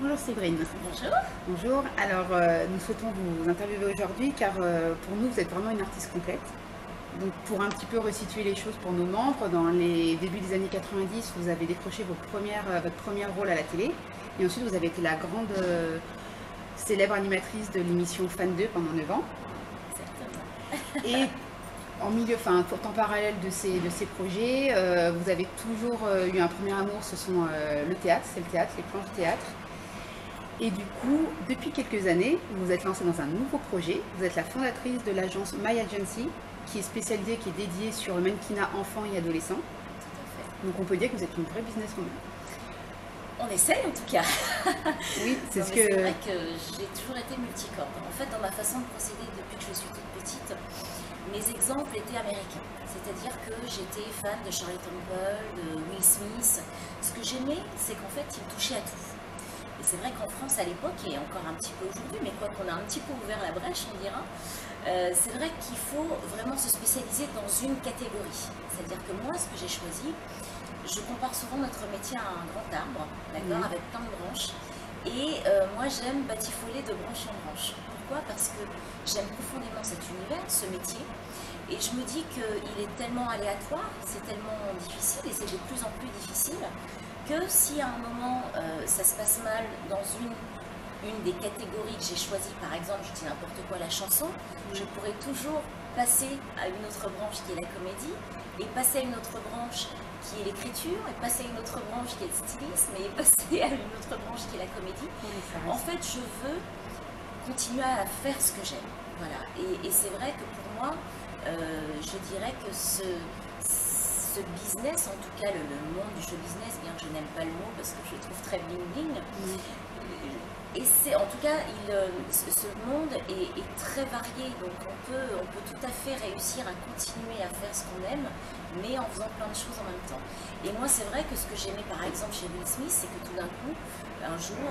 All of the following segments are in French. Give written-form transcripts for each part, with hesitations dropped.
Bonjour Séverine. Bonjour. Bonjour. Alors, nous souhaitons vous interviewer aujourd'hui car pour nous, vous êtes vraiment une artiste complète. Donc, pour un petit peu resituer les choses pour nos membres, dans les débuts des années 90, vous avez décroché votre premier rôle à la télé. Et ensuite, vous avez été la grande célèbre animatrice de l'émission Fan 2 pendant 9 ans. Exactement. Et en milieu, pourtant parallèle de ces projets, vous avez toujours eu un premier amour, ce sont le théâtre, c'est le théâtre, les planches de théâtre. Et du coup, depuis quelques années, vous êtes lancée dans un nouveau projet. Vous êtes la fondatrice de l'agence My Agency, qui est spécialisée, qui est dédiée sur le mannequinat enfants et adolescents. Tout à fait. Donc on peut dire que vous êtes une vraie businesswoman. On essaye en tout cas. Oui, c'est ce que... C'est vrai que j'ai toujours été multicorde. En fait, dans ma façon de procéder depuis que je suis toute petite, mes exemples étaient américains. C'est-à-dire que j'étais fan de Shirley Temple, de Will Smith. Ce que j'aimais, c'est qu'en fait, ils me touchaient à tout. Et c'est vrai qu'en France, à l'époque, et encore un petit peu aujourd'hui, mais quoi qu'on a un petit peu ouvert la brèche, on dira, c'est vrai qu'il faut vraiment se spécialiser dans une catégorie. C'est-à-dire que moi, ce que j'ai choisi, je compare souvent notre métier à un grand arbre, d'accord, avec plein de branches. Et moi, j'aime batifoler de branche en branche. Pourquoi? Parce que j'aime profondément cet univers, ce métier. Et je me dis qu'il est tellement aléatoire, c'est tellement difficile, et c'est de plus en plus difficile, que si à un moment ça se passe mal dans une des catégories que j'ai choisies, par exemple, je dis n'importe quoi, la chanson, je pourrais toujours passer à une autre branche qui est la comédie, et passer à une autre branche qui est l'écriture, et passer à une autre branche qui est le stylisme, et passer à une autre branche qui est la comédie. En fait, je veux continuer à faire ce que j'aime. Voilà. Et c'est vrai que pour moi, je dirais que ce business, en tout cas le monde du show business, bien que je n'aime pas le mot parce que je le trouve très bling bling, et c'est en tout cas, ce monde est très varié, donc on peut tout à fait réussir à continuer à faire ce qu'on aime, mais en faisant plein de choses en même temps. Et moi, c'est vrai que ce que j'aimais par exemple chez Will Smith, c'est que tout d'un coup, un jour,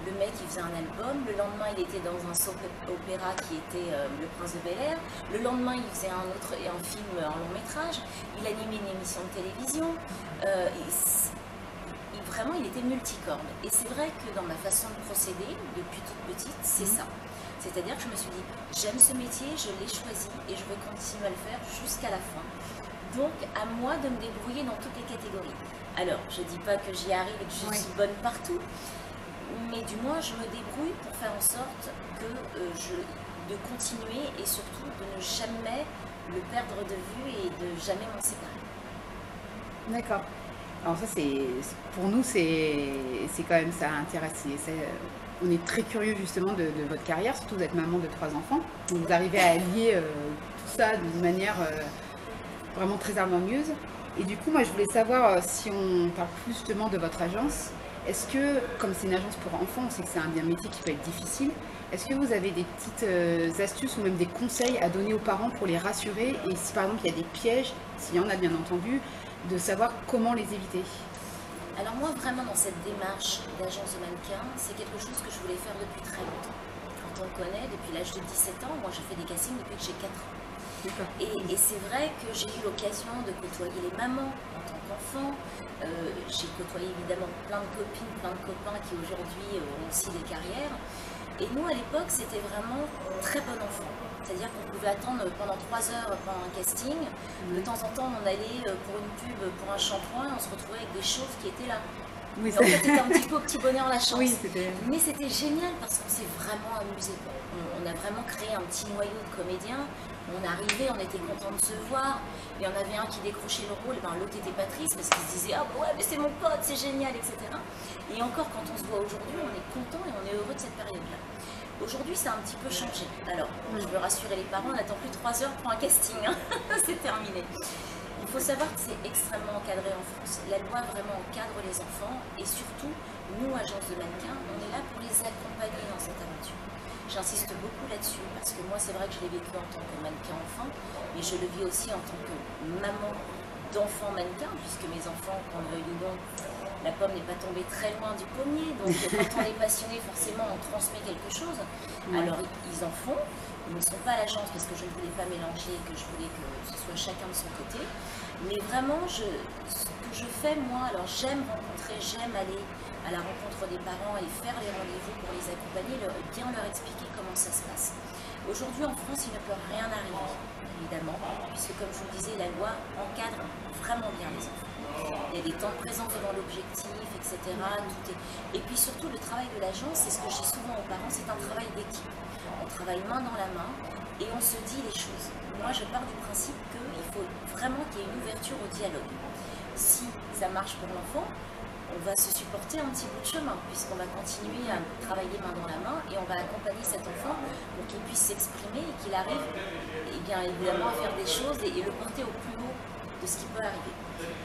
le mec il faisait un album, le lendemain il était dans un soap opéra qui était Le Prince de Bel-Air, le lendemain il faisait un film en long métrage, il animait une émission de télévision. Vraiment, il était multicorde. Et c'est vrai que dans ma façon de procéder, depuis toute petite, c'est ça. C'est-à-dire que je me suis dit, j'aime ce métier, je l'ai choisi et je veux continuer à le faire jusqu'à la fin. Donc, à moi de me débrouiller dans toutes les catégories. Alors, je ne dis pas que j'y arrive et que je suis bonne partout, mais du moins, je me débrouille pour faire en sorte de continuer et surtout de ne jamais le perdre de vue et de jamais m'en séparer. D'accord. Alors ça, pour nous, c'est quand même ça intéresse. On est très curieux justement de votre carrière, surtout vous êtes maman de 3 enfants. Donc vous arrivez à allier tout ça d'une manière vraiment très harmonieuse. Et du coup, moi, je voulais savoir si on parle plus justement de votre agence. Est-ce que, comme c'est une agence pour enfants, on sait que c'est un métier qui peut être difficile, est-ce que vous avez des petites astuces ou même des conseils à donner aux parents pour les rassurer? Et si par exemple il y a des pièges, s'il y en a bien entendu, de savoir comment les éviter? Alors moi, vraiment, dans cette démarche d'agence de mannequin, c'est quelque chose que je voulais faire depuis très longtemps. Quand on me connaît, depuis l'âge de 17 ans, moi je fais des castings depuis que j'ai 4 ans. Et c'est vrai que j'ai eu l'occasion de côtoyer les mamans en tant qu'enfant. J'ai côtoyé évidemment plein de copines, plein de copains qui aujourd'hui ont aussi des carrières. Et nous, à l'époque, c'était vraiment très bon enfant. C'est-à-dire qu'on pouvait attendre pendant 3 heures pendant un casting. De temps en temps, on allait pour une pub, pour un shampoing, on se retrouvait avec des chauves qui étaient là. Oui, en fait, c'était un petit peu au petit bonheur la chance. Oui, mais c'était génial parce qu'on s'est vraiment amusé. On a vraiment créé un petit noyau de comédiens. On arrivait, on était contents de se voir. Il y en avait un qui décrochait le rôle, ben, l'autre était pas triste parce qu'il se disait ah ouais mais c'est mon pote, c'est génial, etc. Et encore quand on se voit aujourd'hui, on est content et on est heureux de cette période-là. Aujourd'hui, ça a un petit peu changé. Alors, je veux rassurer les parents, on n'attend plus 3 heures pour un casting. Hein. C'est terminé. Il faut savoir que c'est extrêmement encadré en France. La loi vraiment encadre les enfants et surtout, nous, agence de mannequins, on est là pour les accompagner dans cette aventure. J'insiste beaucoup là-dessus parce que moi, c'est vrai que je l'ai vécu en tant que mannequin enfant, mais je le vis aussi en tant que maman d'enfants mannequins, puisque mes enfants, qu'on le veuille ou non, la pomme n'est pas tombée très loin du pommier, donc quand on est passionné, forcément, on transmet quelque chose. Alors, ils en font, ils ne sont pas à l'agence parce que je ne voulais pas mélanger, que je voulais que ce soit chacun de son côté. Mais vraiment, ce que je fais, moi, alors j'aime rencontrer, j'aime aller à la rencontre des parents et faire les rendez-vous pour les accompagner, bien leur expliquer comment ça se passe. Aujourd'hui en France, il ne peut rien arriver, évidemment, puisque comme je vous le disais, la loi encadre vraiment bien les enfants. Il y a des temps de présence devant l'objectif, etc. Et puis surtout, le travail de l'agence, c'est ce que je dis souvent aux parents, c'est un travail d'équipe. On travaille main dans la main et on se dit les choses. Moi, je pars du principe qu'il faut vraiment qu'il y ait une ouverture au dialogue. Si ça marche pour l'enfant, on va se supporter un petit bout de chemin, puisqu'on va continuer à travailler main dans la main et on va accompagner cet enfant pour qu'il puisse s'exprimer et qu'il arrive, eh bien, évidemment, à faire des choses et le porter au plus haut de ce qui peut arriver.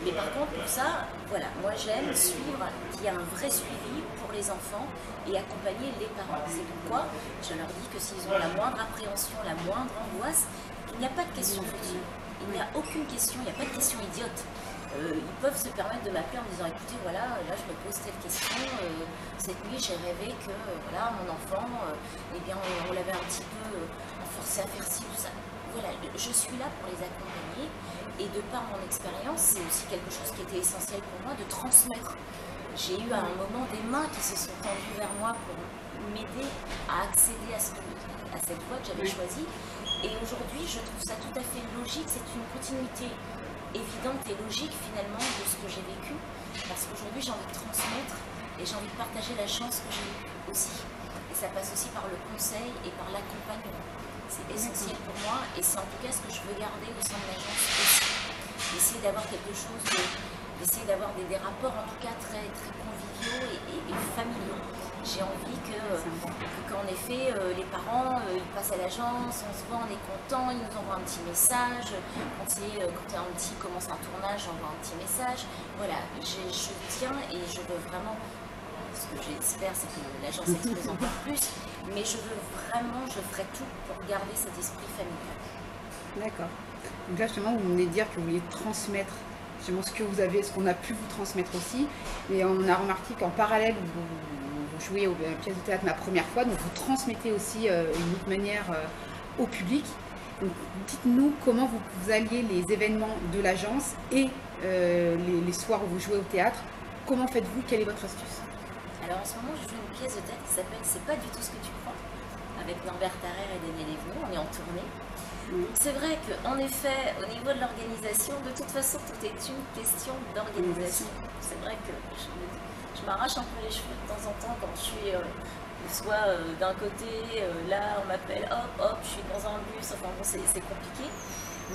Mais par contre, pour ça, voilà, moi j'aime suivre qu'il y a un vrai suivi pour les enfants et accompagner les parents. C'est pourquoi je leur dis que s'ils ont la moindre appréhension, la moindre angoisse, il n'y a pas de question fautive. Il n'y a aucune question, il n'y a pas de question idiote. Ils peuvent se permettre de m'appeler en me disant écoutez, voilà, là je me pose telle question, cette nuit j'ai rêvé que voilà, mon enfant, eh bien, on l'avait un petit peu forcé à faire ci ou ça. Voilà, je suis là pour les accompagner et de par mon expérience, c'est aussi quelque chose qui était essentiel pour moi de transmettre. J'ai eu à un moment des mains qui se sont tendues vers moi pour m'aider à accéder à cette voie que j'avais choisie. Et aujourd'hui, je trouve ça tout à fait logique, c'est une continuité évidente et logique finalement de ce que j'ai vécu, parce qu'aujourd'hui j'ai envie de transmettre et j'ai envie de partager la chance que j'ai eue aussi. Et ça passe aussi par le conseil et par l'accompagnement. C'est essentiel pour moi et c'est en tout cas ce que je veux garder au sein de l'agence aussi. D'essayer d'avoir quelque chose, d'essayer d'avoir des rapports en tout cas très, très conviviaux et familiaux. J'ai envie qu'en effet, les parents, ils passent à l'agence, on se voit, on est content, ils nous envoient un petit message. Quand un petit commence un tournage, j'envoie un petit message. Voilà, je tiens et je veux vraiment, ce que j'espère, c'est que l'agence explose encore plus, mais je ferai tout pour garder cet esprit familial. D'accord. Donc là, justement, vous venez de dire que vous vouliez transmettre justement ce qu'on a pu vous transmettre aussi. Et on a remarqué qu'en parallèle, vous jouez aux pièces de théâtre ma première fois, donc vous transmettez aussi une autre manière au public. Donc dites-nous comment vous alliez les événements de l'agence et les soirs où vous jouez au théâtre. Comment faites-vous? Quelle est votre astuce? Alors en ce moment, je joue une pièce de théâtre qui s'appelle C'est pas du tout ce que tu crois, avec Norbert Tarrer et Daniel Evenou. On est en tournée. C'est vrai qu'en effet, au niveau de l'organisation, de toute façon, tout est une question d'organisation. C'est vrai que je m'arrache un peu les cheveux de temps en temps quand je suis soit d'un côté, là on m'appelle, hop, je suis dans un bus, enfin bon, c'est compliqué.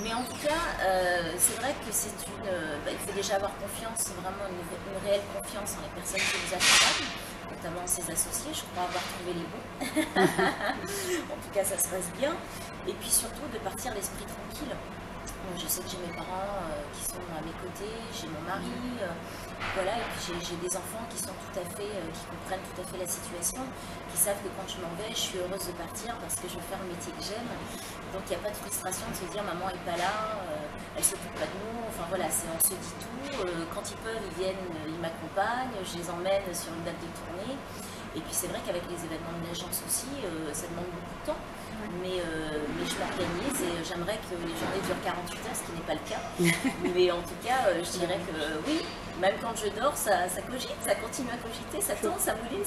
Mais en tout cas, c'est vrai que il faut déjà avoir confiance, vraiment une réelle confiance en les personnes qui vous accompagnent, notamment ses associés, je crois avoir trouvé les bons. En tout cas, ça se passe bien. Et puis surtout, de partir l'esprit tranquille. Je sais que j'ai mes parents qui sont à mes côtés, j'ai mon mari, voilà, et puis j'ai des enfants qui sont qui comprennent tout à fait la situation, qui savent que quand je m'en vais, je suis heureuse de partir parce que je vais faire le métier que j'aime. Donc il n'y a pas de frustration de se dire maman n'est pas là, elle s'occupe pas de nous, enfin voilà, on se dit tout. Quand ils peuvent, ils viennent, ils m'accompagnent, je les emmène sur une date de tournée. Et puis c'est vrai qu'avec les événements de l'agence aussi, ça demande beaucoup de temps. Mais je m'organise et j'aimerais que les journées durent 48 heures, ce qui n'est pas le cas. Mais en tout cas, je dirais que oui, même quand je dors, ça cogite, ça continue à cogiter, ça tourne, ça mouline.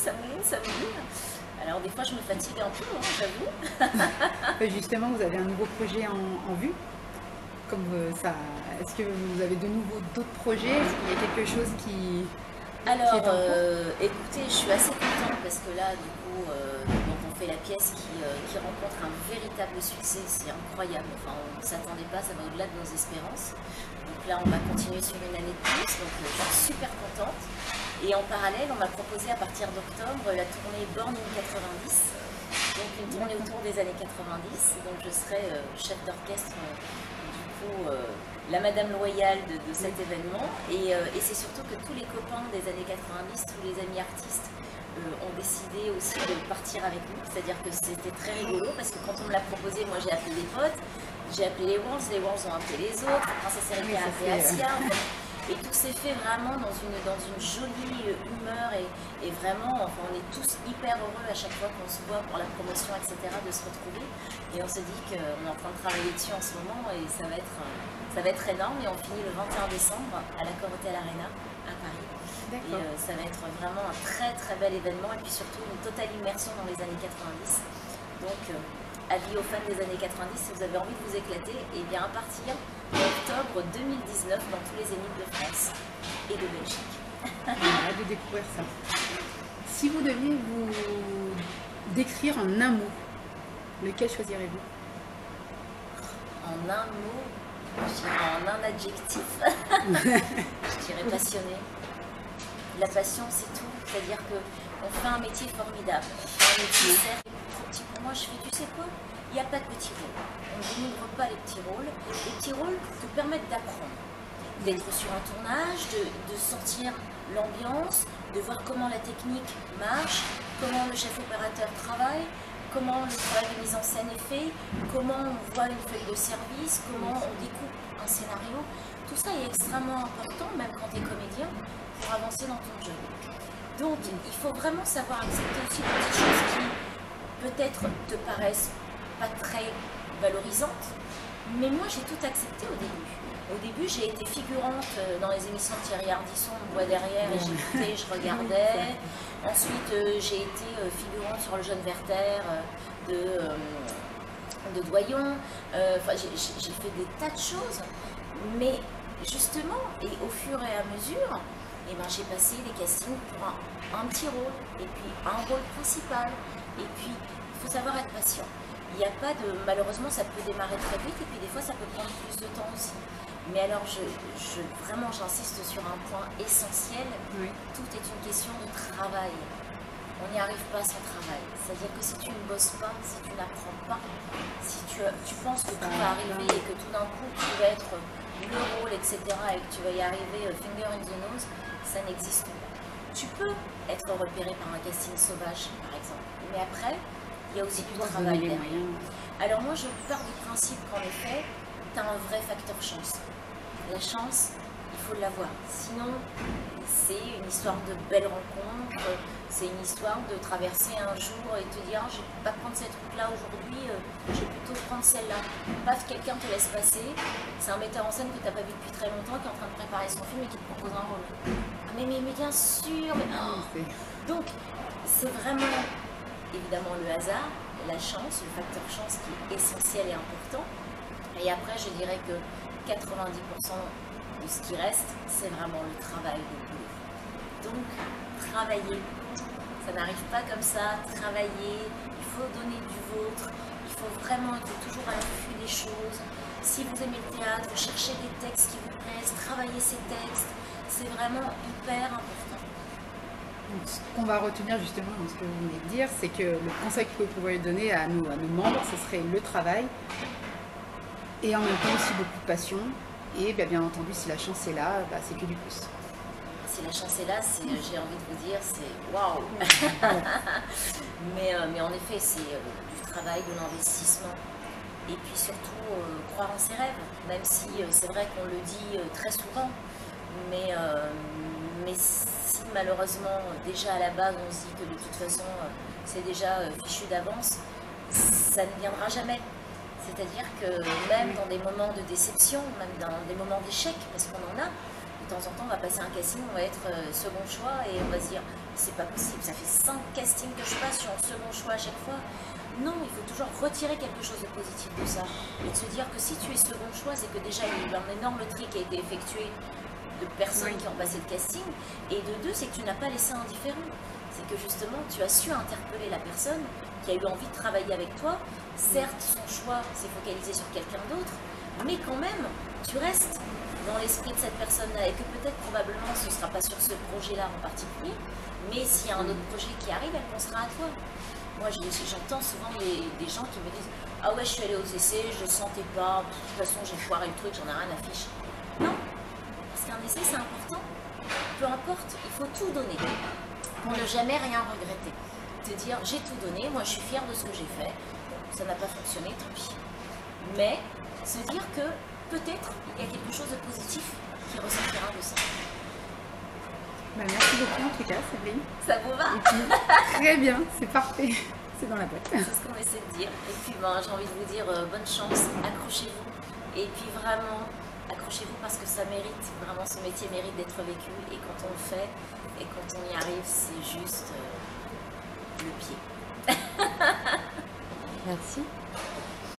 Alors des fois, je me fatigue un peu, hein, j'avoue. Justement, vous avez un nouveau projet en vue. Comme ça, est-ce que vous avez de nouveau d'autres projets? Est-ce qu'il y a quelque chose qui... Alors, écoutez, je suis assez contente parce que là, du coup, on fait la pièce qui rencontre un véritable succès, c'est incroyable. Enfin, on ne s'attendait pas, ça va au-delà de nos espérances. Donc là, on va continuer sur une année de plus, donc je suis super contente. Et en parallèle, on m'a proposé à partir d'octobre la tournée Born in 90, donc une tournée autour des années 90. Donc je serai chef d'orchestre, du coup, la Madame Loyale de cet événement. Et c'est surtout que tous les copains des années 90, tous les amis artistes, ont décidé aussi de partir avec nous. C'est-à-dire que c'était très rigolo parce que quand on me l'a proposé, moi j'ai appelé des potes, j'ai appelé les Walls ont appelé les autres, Princesse Erika a appelé Asia. Et tout s'est fait vraiment dans une jolie humeur et vraiment, enfin, on est tous hyper heureux à chaque fois qu'on se voit pour la promotion, etc., de se retrouver. Et on se dit qu'on est en train de travailler dessus en ce moment et ça va être énorme. Et on finit le 21 décembre à la Corotel Arena à Paris. D'accord. Et ça va être vraiment un très très bel événement et puis surtout une totale immersion dans les années 90. Donc avis aux fans des années 90, si vous avez envie de vous éclater, et bien à partir d'octobre 2019 dans tous les zéniths de France et de Belgique. Voilà, de découvrir ça. Si vous deviez vous décrire en un mot, lequel choisirez-vous? En un mot, je dirais en un adjectif, je dirais passionné. La passion, c'est tout. C'est-à-dire qu'on fait un métier formidable. On fait un métier certes trop petit pour moi. Je fais, tu sais quoi? Il n'y a pas de petits rôles. On ne dénigre pas les petits rôles. Les petits rôles te permettent d'apprendre, d'être sur un tournage, de sentir l'ambiance, de voir comment la technique marche, comment le chef opérateur travaille, comment le travail de mise en scène est fait, comment on voit une feuille de service, comment on découpe un scénario. Tout ça est extrêmement important, même quand tu es comédien, pour avancer dans ton jeu. Donc, il faut vraiment savoir accepter aussi des petites choses qui, peut-être, te paraissent pas très valorisantes, mais moi, j'ai tout accepté au début. Au début, j'ai été figurante dans les émissions de Thierry Ardisson, on me voit derrière et j'écoutais, je regardais. Ensuite, j'ai été figurante sur Le Jeune Werther de Doyon. J'ai fait des tas de choses, mais justement, et au fur et à mesure, eh ben, j'ai passé des castings pour un petit rôle, et puis un rôle principal. Et puis, il faut savoir être patient. Il n'y a pas de... Malheureusement, ça peut démarrer très vite, et puis des fois, ça peut prendre plus de temps aussi. Mais alors, vraiment, j'insiste sur un point essentiel. Oui. Tout est une question de travail. On n'y arrive pas sans travail. C'est-à-dire que si tu ne bosses pas, si tu n'apprends pas, si tu penses que tout va arriver et que tout d'un coup, tu vas être le rôle, etc., et que tu vas y arriver finger in the nose, ça n'existe pas. Tu peux être repéré par un casting sauvage, par exemple. Mais après, il y a aussi du travail derrière. Alors moi, je pars du principe qu'en effet, tu as un vrai facteur chance. La chance, il faut l'avoir. Sinon, c'est une histoire de belles rencontres, c'est une histoire de traverser un jour et te dire, je ne vais pas prendre cette route-là aujourd'hui, je vais plutôt prendre celle-là. Paf, quelqu'un te laisse passer, c'est un metteur en scène que tu n'as pas vu depuis très longtemps, qui est en train de préparer son film et qui te propose un rôle. Ah, mais bien sûr, mais... Oh. Donc, c'est vraiment, évidemment, le hasard, la chance, le facteur chance qui est essentiel et important. Et après, je dirais que 90% de ce qui reste, c'est vraiment le travail de boulot. Donc, travailler, ça n'arrive pas comme ça, travailler, il faut donner du vôtre, il faut vraiment être toujours à l'affût des choses. Si vous aimez le théâtre, cherchez des textes qui vous plaisent, travaillez ces textes, c'est vraiment hyper important. Donc, ce qu'on va retenir justement dans ce que vous venez de dire, c'est que le conseil que vous pouvez donner à nos membres, ce serait le travail, et en même temps aussi beaucoup de passion. Et bien entendu, si la chance est là, c'est que du plus. Si la chance est là, j'ai envie de vous dire, c'est waouh. Mais en effet, c'est du travail, de l'investissement. Et puis surtout, croire en ses rêves. Même si c'est vrai qu'on le dit très souvent. Mais si malheureusement, déjà à la base, on se dit que de toute façon, c'est déjà fichu d'avance, ça ne viendra jamais. C'est-à-dire que même dans des moments de déception, même dans des moments d'échec, parce qu'on en a, de temps en temps on va passer un casting, on va être second choix et on va se dire c'est pas possible, ça fait 5 castings que je passe, je suis en second choix à chaque fois. Non, il faut toujours retirer quelque chose de positif de ça et de se dire que si tu es second choix, c'est que déjà il y a eu un énorme tri qui a été effectué de personnes qui ont passé le casting, et de deux, c'est que tu n'as pas laissé indifférent. C'est que justement, tu as su interpeller la personne qui a eu envie de travailler avec toi. Certes, son choix s'est focalisé sur quelqu'un d'autre, mais quand même, tu restes dans l'esprit de cette personne-là, et que peut-être, probablement, ce ne sera pas sur ce projet-là en particulier, mais s'il y a un autre projet qui arrive, elle pensera à toi. Moi, j'entends souvent des gens qui me disent « Ah ouais, je suis allée aux essais, je ne sentais pas, de toute façon, j'ai foiré le truc, j'en ai rien à fiche. » Non, parce qu'un essai, c'est important. Peu importe, il faut tout donner pour ne jamais rien regretter. Te dire, j'ai tout donné, moi je suis fière de ce que j'ai fait, bon, ça n'a pas fonctionné, tant pis. Mais se dire que peut-être il y a quelque chose de positif qui ressortira de ça. Merci beaucoup en tout cas, Sabine. Ça vous va? Très bien, c'est parfait, c'est dans la boîte. C'est ce qu'on essaie de dire. Et puis j'ai envie de vous dire bonne chance, accrochez-vous. Et puis vraiment, accrochez-vous. accrochez-vous parce que ça mérite, vraiment ce métier mérite d'être vécu et quand on le fait et quand on y arrive, c'est juste le pied. Merci.